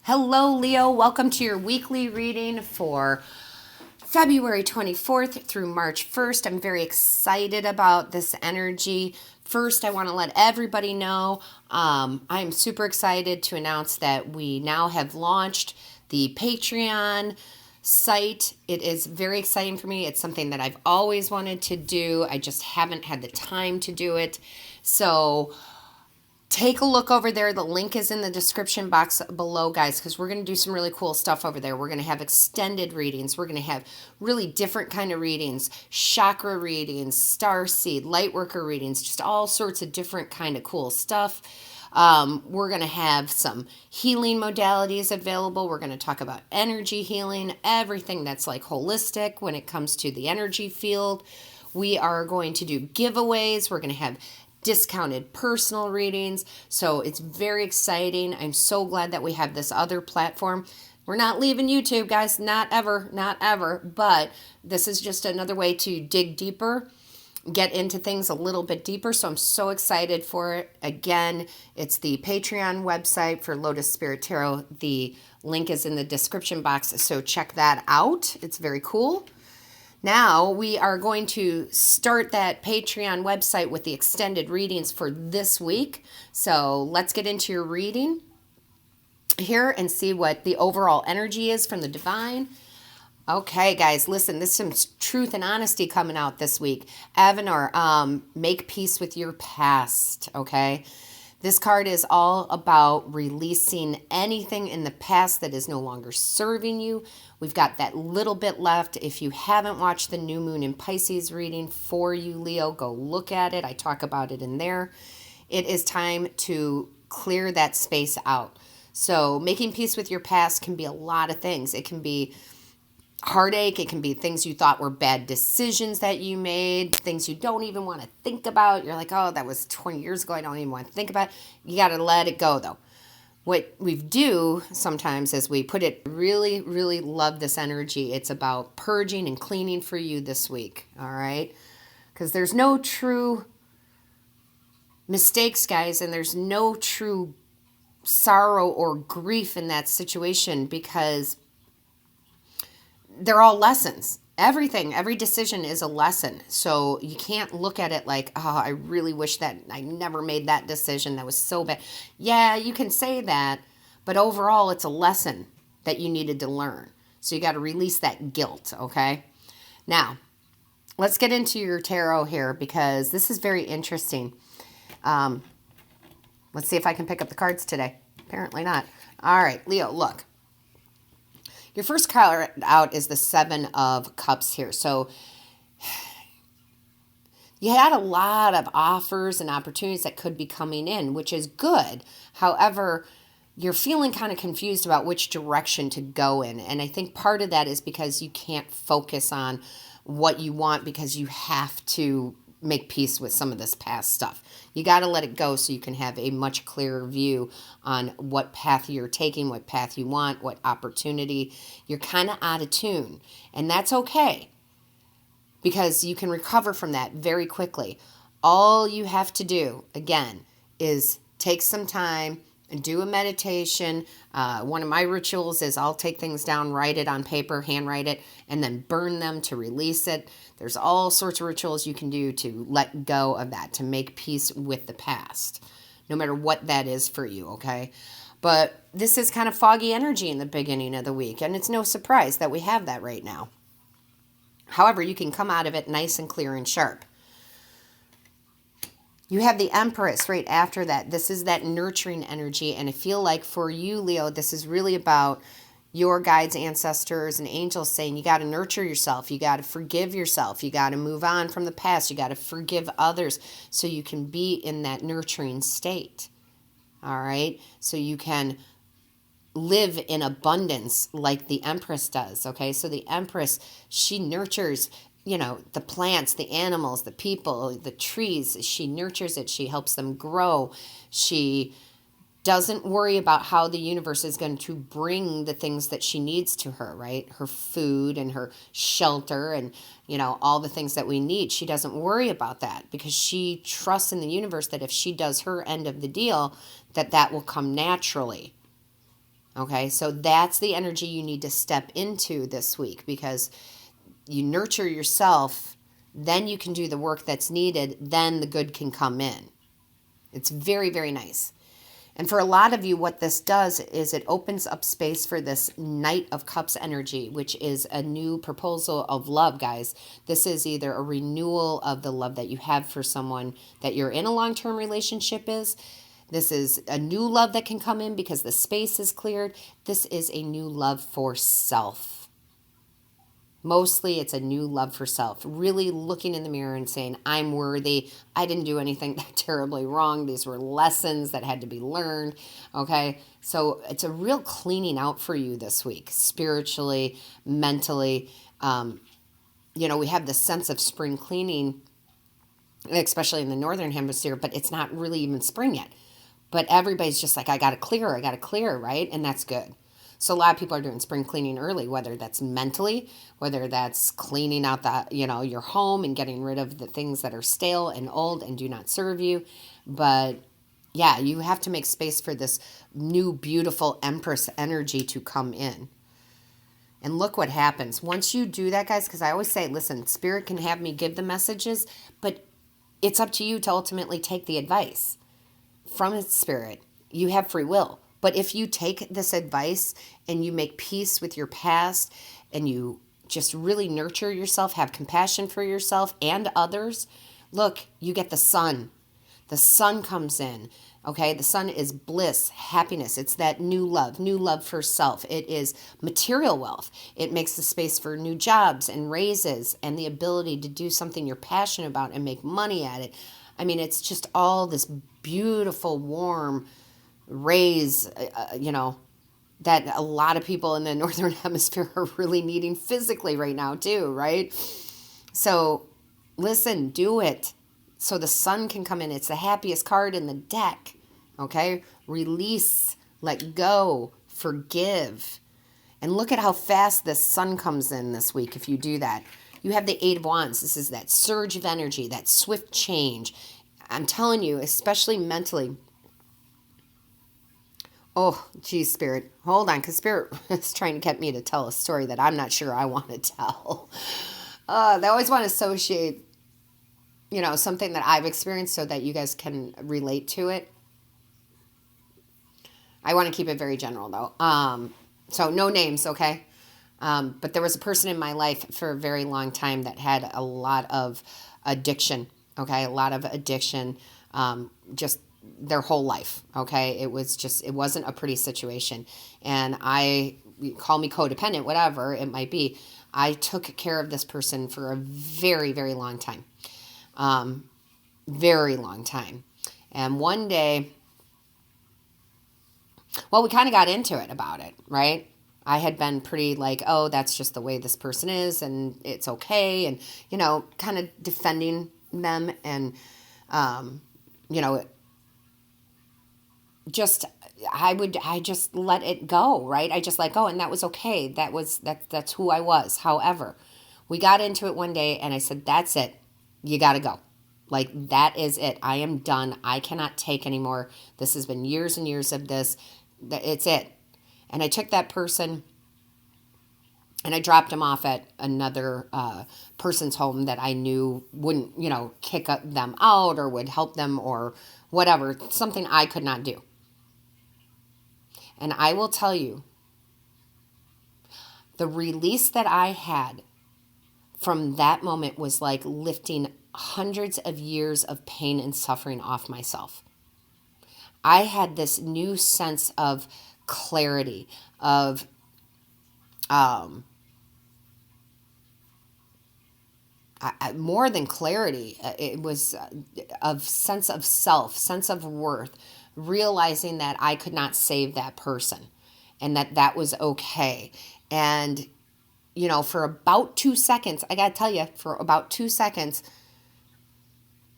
Hello, Leo. Welcome to your weekly reading for February 24th through March 1st. I'm very excited about this energy. First, I want to let everybody know I'm super excited to announce that we now have launched the Patreon site. It is very exciting for me. It's something that I've always wanted to do. I just haven't had the time to do it. So take a look over there. The link is in the description box below, guys, because we're going to do some really cool stuff over there. We're going to have extended readings. We're going to have really different kind of readings, chakra readings, star seed, light worker readings, just all sorts of different kind of cool stuff. We're going to have some healing modalities available. We're going to talk about energy healing, everything that's like holistic when it comes to the energy field. We are going to do giveaways. We're going to have discounted personal readings. So it's very exciting. I'm so glad that we have this other platform. We're not leaving YouTube, guys. Not ever, not ever. But this is just another way to dig deeper, get into things a little bit deeper. So I'm so excited for it. Again, it's the Patreon website for Lotus Spirit Tarot. The link is in the description box. So check that out. It's very cool. Now we are going to start that Patreon website with the extended readings for this week. So let's get into your reading here and see what the overall energy is from the divine. Okay, guys, listen, there's some truth and honesty coming out this week. Avenor, make peace with your past, okay? This card is all about releasing anything in the past that is no longer serving you. We've got that little bit left. If you haven't watched the New Moon in Pisces reading for you, Leo, go look at it. I talk about it in there. It is time to clear that space out. So making peace with your past can be a lot of things. It can be heartache. It can be things you thought were bad decisions that you made, things you don't even want to think about. You're like, oh, that was 20 years ago. I don't even want to think about it. You got to let it go, though. What we do sometimes is we put it, really, really love this energy. It's about purging and cleaning for you this week, all right? Because there's no true mistakes, guys, and there's no true sorrow or grief in that situation because they're all lessons. Everything, every decision is a lesson. So you can't look at it like, oh, I really wish that I never made that decision. That was so bad. Yeah, you can say that, but overall it's a lesson that you needed to learn. So you got to release that guilt, okay? Now, let's get into your tarot here because this is very interesting. Let's see if I can pick up the cards today. Apparently not. All right, Leo, look. Your first card out is the Seven of Cups here. So you had a lot of offers and opportunities that could be coming in, which is good. However, you're feeling kind of confused about which direction to go in. And I think part of that is because you can't focus on what you want because you have to make peace with some of this past stuff. You got to let it go so you can have a much clearer view on what path you're taking, what path you want, what opportunity. You're kind of out of tune, and that's okay because you can recover from that very quickly. All you have to do, again, is take some time and do a meditation. One of my rituals is I'll take things down, write it on paper, handwrite it, and then burn them to release it. There's all sorts of rituals you can do to let go of that, to make peace with the past, no matter what that is for you, okay? But this is kind of foggy energy in the beginning of the week, and it's no surprise that we have that right now. However, you can come out of it nice and clear and sharp. You have the Empress right after that. This is that nurturing energy, and I feel like for you, Leo, this is really about your guides, ancestors, and angels saying you got to nurture yourself. You got to forgive yourself. You got to move on from the past. You got to forgive others so you can be in that nurturing state. All right? So you can live in abundance like the Empress does, okay? So the Empress, she nurtures, the plants, the animals, the people, the trees. She nurtures it. She helps them grow. She doesn't worry about how the universe is going to bring the things that she needs to her, right? Her food and her shelter and, all the things that we need. She doesn't worry about that because she trusts in the universe that if she does her end of the deal, that will come naturally. Okay, so that's the energy you need to step into this week, because you nurture yourself, then you can do the work that's needed, then the good can come in. It's very, very nice. And for a lot of you, what this does is it opens up space for this Knight of Cups energy, which is a new proposal of love, guys. This is either a renewal of the love that you have for someone that you're in a long-term relationship is. This is a new love that can come in because the space is cleared. This is a new love for self. Mostly it's a new love for self, really looking in the mirror and saying, I'm worthy. I didn't do anything that terribly wrong. These were lessons that had to be learned. Okay. So it's a real cleaning out for you this week, spiritually, mentally. We have this sense of spring cleaning, especially in the Northern Hemisphere, but it's not really even spring yet. But everybody's just like, I got to clear, right? And that's good. So a lot of people are doing spring cleaning early, whether that's mentally, whether that's cleaning out your home and getting rid of the things that are stale and old and do not serve you. But yeah, you have to make space for this new, beautiful Empress energy to come in. And look what happens. Once you do that, guys, because I always say, listen, Spirit can have me give the messages, but it's up to you to ultimately take the advice from its Spirit. You have free will. But if you take this advice and you make peace with your past and you just really nurture yourself, have compassion for yourself and others, look, you get the sun. The sun comes in, okay? The sun is bliss, happiness. It's that new love for self. It is material wealth. It makes the space for new jobs and raises and the ability to do something you're passionate about and make money at it. I mean, it's just all this beautiful, warm rays, that a lot of people in the Northern Hemisphere are really needing physically right now too, right? So listen, do it so the sun can come in. It's the happiest card in the deck, okay? Release, let go, forgive. And look at how fast the sun comes in this week if you do that. You have the Eight of Wands. This is that surge of energy, that swift change. I'm telling you, especially mentally. Oh, geez, Spirit. Hold on, because Spirit is trying to get me to tell a story that I'm not sure I want to tell. They always want to associate, something that I've experienced so that you guys can relate to it. I want to keep it very general, though. So no names, okay? But there was a person in my life for a very long time that had a lot of addiction, okay? A lot of addiction, just their whole life, okay? It wasn't a pretty situation. And call me codependent, whatever it might be. I took care of this person for a very, very long time. Very long time. And one day, we kind of got into it about it, right? I had been pretty like, oh, that's just the way this person is and it's okay. And, kind of defending them and, I just let it go, right? I just let go, and that was okay. That's who I was. However, we got into it one day and I said, that's it. You got to go. Like, that is it. I am done. I cannot take anymore. This has been years and years of this. It's it. And I took that person and I dropped him off at another person's home that I knew wouldn't, kick them out or would help them or whatever, something I could not do. And I will tell you, the release that I had from that moment was like lifting hundreds of years of pain and suffering off myself. I had this new sense of clarity, of more than clarity. It was of sense of self, sense of worth, realizing that I could not save that person and that was okay. And, for about 2 seconds, I got to tell you, for about 2 seconds,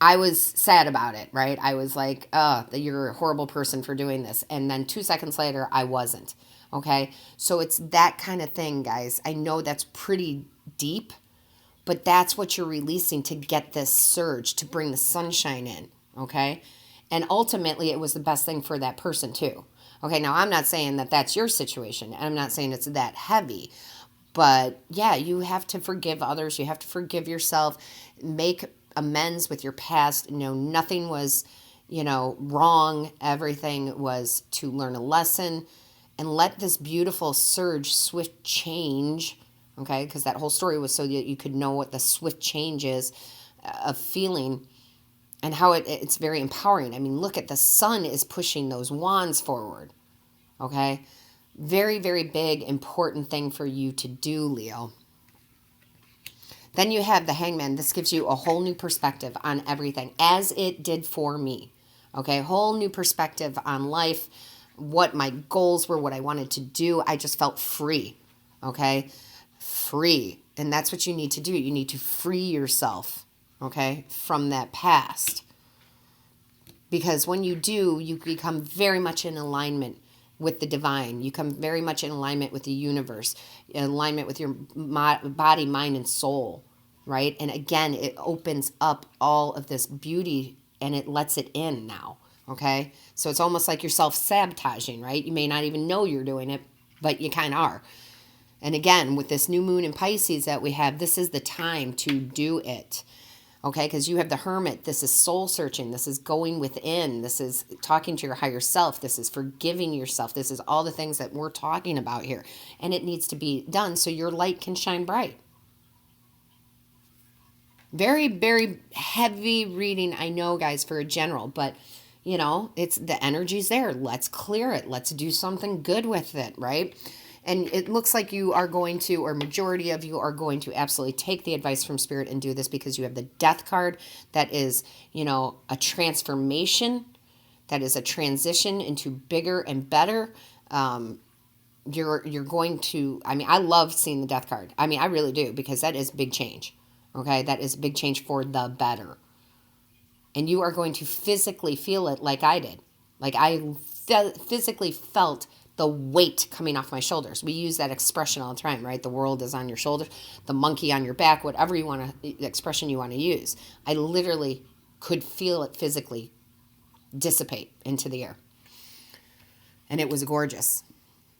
I was sad about it, right? I was like, you're a horrible person for doing this. And then 2 seconds later, I wasn't. Okay. So it's that kind of thing, guys. I know that's pretty deep, but that's what you're releasing to get this surge, to bring the sunshine in. Okay. And ultimately, it was the best thing for that person too. Okay, now I'm not saying that that's your situation, and I'm not saying it's that heavy. But yeah, you have to forgive others. You have to forgive yourself. Make amends with your past. Nothing was, wrong. Everything was to learn a lesson and let this beautiful surge, swift change, okay? Because that whole story was so that you could know what the swift change is of feeling and how it's very empowering. I mean, look at the sun is pushing those wands forward, okay? Very, very big, important thing for you to do, Leo. Then you have the Hangman. This gives you a whole new perspective on everything, as it did for me. Okay, whole new perspective on life, what my goals were, what I wanted to do. I just felt free, okay? Free. And that's what you need to do. You need to free yourself, okay, from that past. Because when you do, you become very much in alignment with the divine. You come very much in alignment with the universe, in alignment with your body, mind, and soul, right? And again, it opens up all of this beauty and it lets it in now, okay? So it's almost like you're self-sabotaging, right? You may not even know you're doing it, but you kind of are. And again, with this new moon in Pisces that we have, this is the time to do it. Okay, because you have the Hermit. This is soul searching. This is going within. This is talking to your higher self. This is forgiving yourself. This is all the things that we're talking about here. And it needs to be done so your light can shine bright. Very, very heavy reading, I know, guys, for a general. But, it's the energy's there. Let's clear it. Let's do something good with it, right? And it looks like you are going to, or majority of you are going to absolutely take the advice from Spirit and do this because you have the Death card. That is, a transformation. That is a transition into bigger and better. You're going to, I love seeing the Death card. I really do, because that is big change. Okay, that is a big change for the better. And you are going to physically feel it like I did. Like I physically felt the weight coming off my shoulders. We use that expression all the time, right? The world is on your shoulders, the monkey on your back, whatever expression you want to use. I literally could feel it physically dissipate into the air. And it was gorgeous.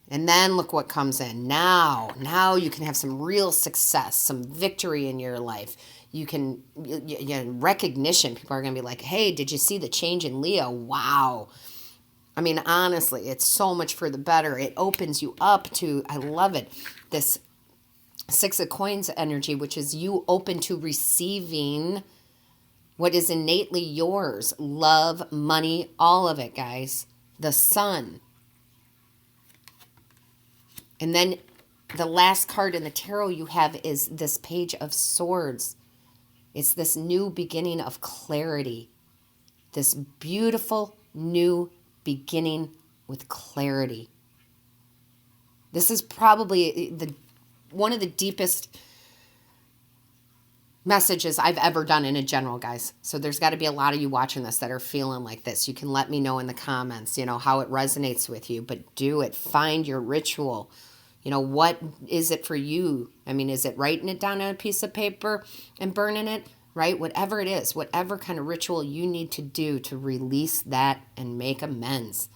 And then look what comes in. Now you can have some real success, some victory in your life. You can, recognition. People are going to be like, hey, did you see the change in Leo? Wow. Honestly, it's so much for the better. It opens you up to, I love it, this Six of Coins energy, which is you open to receiving what is innately yours. Love, money, all of it, guys. The Sun. And then the last card in the tarot you have is this Page of Swords. It's this new beginning of clarity. This beautiful new beginning with clarity. This is probably one of the deepest messages I've ever done in a general, guys. So there's got to be a lot of you watching this that are feeling like this. You can let me know in the comments, how it resonates with you, but do it. Find your ritual. What is it for you? Is it writing it down on a piece of paper and burning it? Right? Whatever it is, whatever kind of ritual you need to do to release that and make amends,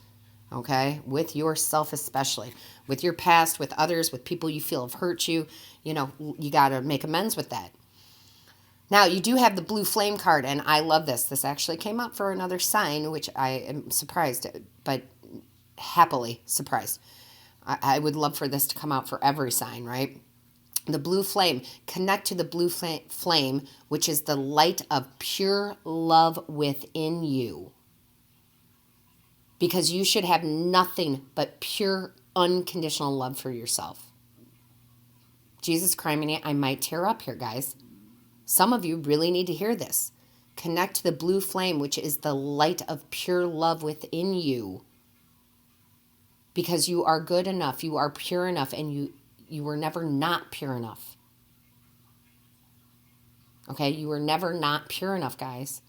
okay? With yourself especially, with your past, with others, with people you feel have hurt you, you got to make amends with that. Now, you do have the Blue Flame card, and I love this. This actually came up for another sign, which I am surprised, but happily surprised. I would love for this to come out for every sign, right? The blue flame. Connect to the blue flame, which is the light of pure love within you. Because you should have nothing but pure, unconditional love for yourself. Jesus Christ, I might tear up here, guys. Some of you really need to hear this. Connect to the blue flame, which is the light of pure love within you. Because you are good enough, you are pure enough, and you were never not pure enough. Okay, you were never not pure enough, guys.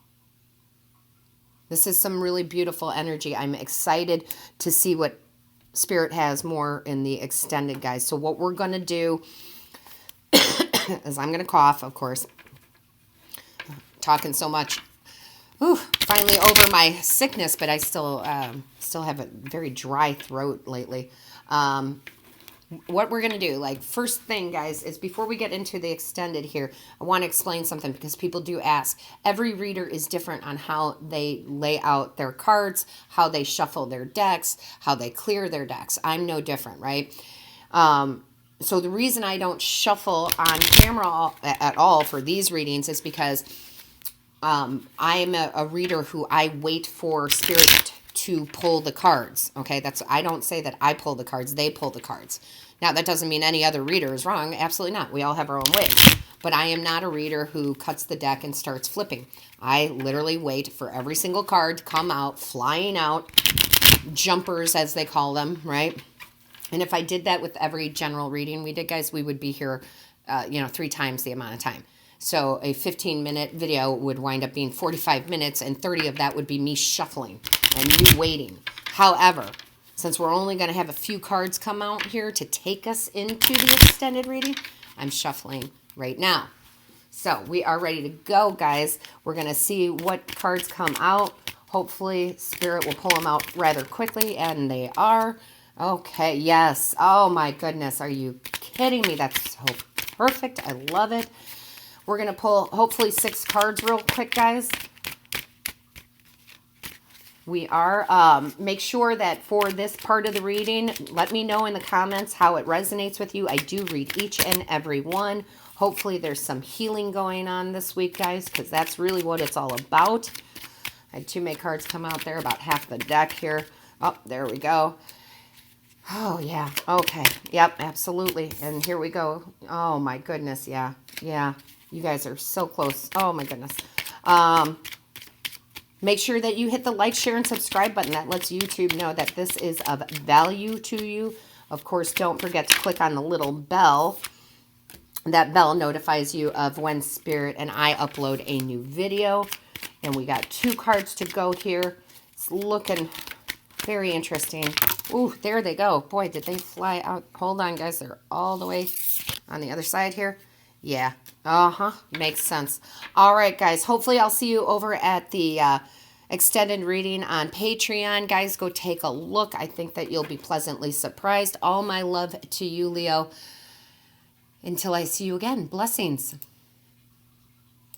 This is some really beautiful energy. I'm excited to see what Spirit has more in the extended, guys. So what we're going to do is I'm going to cough, of course. Talking so much. Whew, finally over my sickness, but I still have a very dry throat lately. What we're going to do, like, first thing, guys, is before we get into the extended here, I want to explain something because people do ask. Every reader is different on how they lay out their cards, how they shuffle their decks, how they clear their decks. I'm no different, right? So the reason I don't shuffle on camera at all for these readings is because I'm a reader who I wait for spirit to pull the cards. Okay, I don't say that I pull the cards, they pull the cards. Now, that doesn't mean any other reader is wrong. Absolutely not. We all have our own way. But I am not a reader who cuts the deck and starts flipping. I literally wait for every single card to come out, flying out, jumpers as they call them, right? And if I did that with every general reading we did, guys, we would be here, 3 times the amount of time. So a 15-minute video would wind up being 45 minutes, and 30 of that would be me shuffling and you waiting. However, since we're only going to have a few cards come out here to take us into the extended reading, I'm shuffling right now. So we are ready to go, guys. We're going to see what cards come out. Hopefully, Spirit will pull them out rather quickly, and they are. Okay, yes. Oh, my goodness. Are you kidding me? That's so perfect. I love it. We're going to pull, hopefully, 6 cards real quick, guys. We are. Make sure that for this part of the reading, let me know in the comments how it resonates with you. I do read each and every one. Hopefully there's some healing going on this week, guys, because that's really what it's all about. I had 2 cards come out there, about half the deck here. Oh, there we go. Oh, yeah. Okay. Yep, absolutely. And here we go. Oh, my goodness. Yeah. Yeah. You guys are so close. Oh, my goodness. Make sure that you hit the like, share, and subscribe button. That lets YouTube know that this is of value to you. Of course, don't forget to click on the little bell. That bell notifies you of when Spirit and I upload a new video. And we got 2 cards to go here. It's looking very interesting. Ooh, there they go. Boy, did they fly out. Hold on, guys. They're all the way on the other side here. Yeah. Makes sense. All right, guys. Hopefully I'll see you over at the extended reading on Patreon. Guys, go take a look. I think that you'll be pleasantly surprised. All my love to you, Leo. Until I see you again. Blessings.